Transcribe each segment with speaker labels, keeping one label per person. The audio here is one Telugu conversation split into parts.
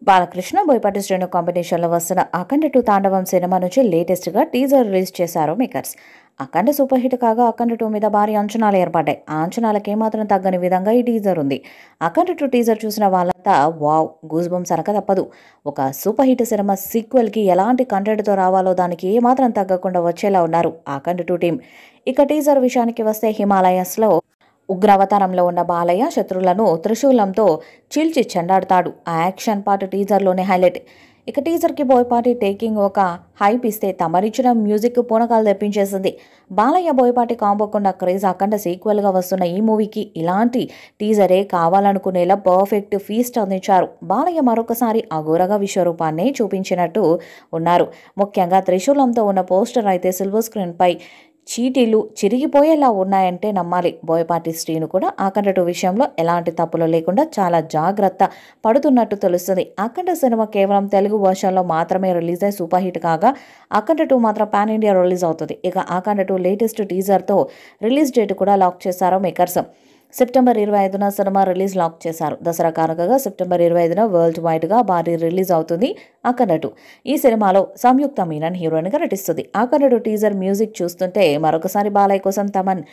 Speaker 1: బాలకృష్ణ బోయపాటి శ్రేణు కాంబినేషన్లో వస్తున్న అఖండ 2 తాండవం సినిమా నుంచి లేటెస్ట్గా టీజర్ రిలీజ్ చేశారు మేకర్స్. అఖండ సూపర్ హిట్ కాగా అఖండ 2 మీద భారీ అంచనాలు ఏర్పడ్డాయి. ఆ అంచనాలకు ఏమాత్రం తగ్గని విధంగా ఈ టీజర్ ఉంది. అఖండ 2 టీజర్ చూసిన వాళ్ళంతా వావ్ గూస్ బంప్స్ అనక తప్పదు. ఒక సూపర్ హిట్ సినిమా సీక్వెల్కి ఎలాంటి కంటెంట్తో రావాలో దానికి ఏమాత్రం తగ్గకుండా వచ్చేలా ఉన్నారు అఖండ 2 టీం. ఇక టీజర్ విషయానికి వస్తే హిమాలయస్లో ఉగ్రావతారంలో ఉన్న బాలయ్య శత్రువులను త్రిశూలంతో చీల్చి చెండాడుతాడు. ఆ యాక్షన్ పార్ట్ టీజర్లోనే హైలైట్. ఇక టీజర్కి బోయపాటి టేకింగ్ ఒక హైప్ ఇస్తే తమరిచ్చిన మ్యూజిక్ పూనకాలు తెప్పించేసింది. బాలయ్య బోయపాటి కాంబోకుండా క్రేజ్ అఖండ సీక్వెల్గా వస్తున్న ఈ మూవీకి ఇలాంటి టీజరే కావాలనుకునేలా పర్ఫెక్ట్ ఫీస్ట్ అందించారు. బాలయ్య మరొకసారి అఘోరగా విశ్వరూపాన్ని చూపించినట్టు ఉన్నారు. ముఖ్యంగా త్రిశూలంతో ఉన్న పోస్టర్ అయితే సిల్వర్ స్క్రీన్పై చీటీలు చిరిగిపోయేలా ఉన్నాయంటే నమ్మాలి. బోయపాటి శ్రీను కూడా అఖండ 2 విషయంలో ఎలాంటి తప్పులు లేకుండా చాలా జాగ్రత్త పడుతున్నట్టు తెలుస్తుంది. అఖండ సినిమా కేవలం తెలుగు వర్షన్లో మాత్రమే రిలీజ్ అయి సూపర్ హిట్ కాగా అఖండ 2 మాత్రం పాన్ ఇండియా రిలీజ్ అవుతుంది. ఇక అఖండ 2 లేటెస్ట్ టీజర్తో రిలీజ్ డేట్ కూడా లాక్ చేశారు మేకర్స్. సెప్టెంబర్ 25న సినిమా రిలీజ్ లాక్ చేశారు. దసరా కానుకగా సెప్టెంబర్ 25న వరల్డ్ వైడ్గా భారీ రిలీజ్ అవుతుంది అఖండ 2. ఈ సినిమాలో సంయుక్త మీనన్ హీరోయిన్గా నటిస్తుంది. అఖండ 2 టీజర్ మ్యూజిక్ చూస్తుంటే మరొకసారి బాలయ్య కోసం తమన్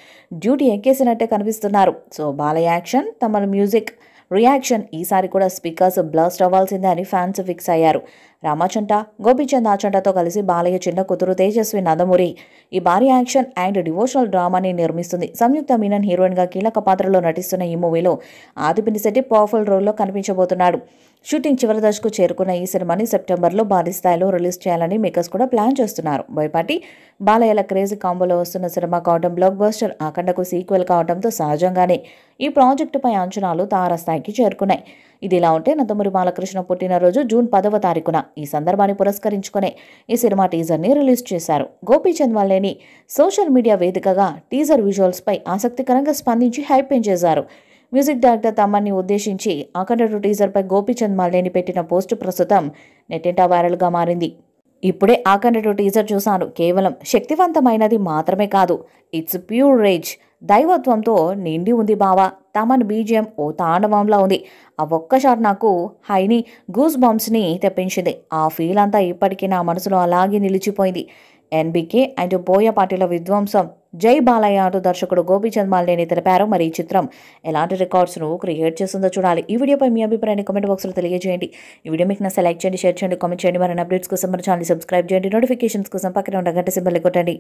Speaker 1: డ్యూటీ ఎక్కేసినట్టే కనిపిస్తున్నారు. So Balayya action, Thaman music reaction ఈసారి కూడా స్పీకర్స్ బ్లాస్ట్ అవ్వాల్సిందే అని ఫ్యాన్స్ ఫిక్స్ అయ్యారు. రామచంట, గోపీచంద్ ఆచంటతో కలిసి బాలయ్య చిన్న కూతురు తేజస్వి నందమూరి ఈ భారీ యాక్షన్ అండ్ డివోషనల్ డ్రామాని నిర్మిస్తుంది. సంయుక్త మీనన్ హీరోయిన్గా కీలక పాత్రలో నటిస్తున్న ఈ మూవీలో ఆదిపినిశెట్టి పవర్ఫుల్ రోల్లో కనిపించబోతున్నాడు. షూటింగ్ చివరి దశకు చేరుకున్న ఈ సినిమాని సెప్టెంబర్లో భారీ స్థాయిలో రిలీజ్ చేయాలని మేకర్స్ కూడా ప్లాన్ చేస్తున్నారు. బోయపాటి బాలయ్యల క్రేజీ కాంబోలో వస్తున్న సినిమా కావడం బ్లాక్ బస్టర్ అఖండకు సీక్వెల్ కావడంతో సహజంగానే ఈ ప్రాజెక్టుపై అంచనాలు తారస్థాయికి చేరుకున్నాయి. ఇదిలా ఉంటే నందమూరి బాలకృష్ణ పుట్టినరోజు జూన్ 10వ తారీఖున. ఈ సందర్భాన్ని పురస్కరించుకునే ఈ సినిమా టీజర్ని రిలీజ్ చేశారు. గోపీచంద్ వల్లేని సోషల్ మీడియా వేదికగా టీజర్ విజువల్స్పై ఆసక్తికరంగా స్పందించి హైప్ పెంచేశారు. మ్యూజిక్ డైరెక్టర్ తమన్ని ఉద్దేశించి అఖండ 2 టీజర్పై గోపీచంద్ మల్లేని పెట్టిన పోస్టు ప్రస్తుతం నెట్టింట వైరల్గా మారింది. ఇప్పుడే అఖండ 2 టీజర్ చూశాను. కేవలం శక్తివంతమైనది మాత్రమే కాదు, ఇట్స్ ప్యూర్ రేజ్, దైవత్వంతో నిండి ఉంది బావా. తమన్ బీజిఎం ఓ తాండవంలా ఉంది. ఆ ఒక్క షాట్ నాకు హైని గూస్ బంప్స్ని తెప్పించింది. ఆ ఫీల్ అంతా ఇప్పటికీ నా మనసులో అలాగే నిలిచిపోయింది. ఎన్బికే అండ్ బోయపాటిల విధ్వంసం, జై బాలయ్య అంటూ దర్శకుడు గోపీచంద్ మల్లేని తెలిపారు. మరి ఈ చిత్రం ఎలాంటి రికార్డ్స్ను క్రియేట్ చేస్తుందో చూడాలి. ఈ వీడియోపై మీ అభిప్రాయాన్ని కామెంట్ బాక్స్లో తెలియజేయండి. ఈ వీడియో మీకు నచ్చితే లైక్ చేయండి, షేర్ చేయండి, కామెంట్ చేయండి. మరిన్ని అప్డేట్స్ కోసం మన ఛానల్ సబ్స్క్రైబ్ చేయండి. నోటిఫికేషన్స్ కోసం పక్కన ఉన్న గంట సింబల్ కొట్టండి.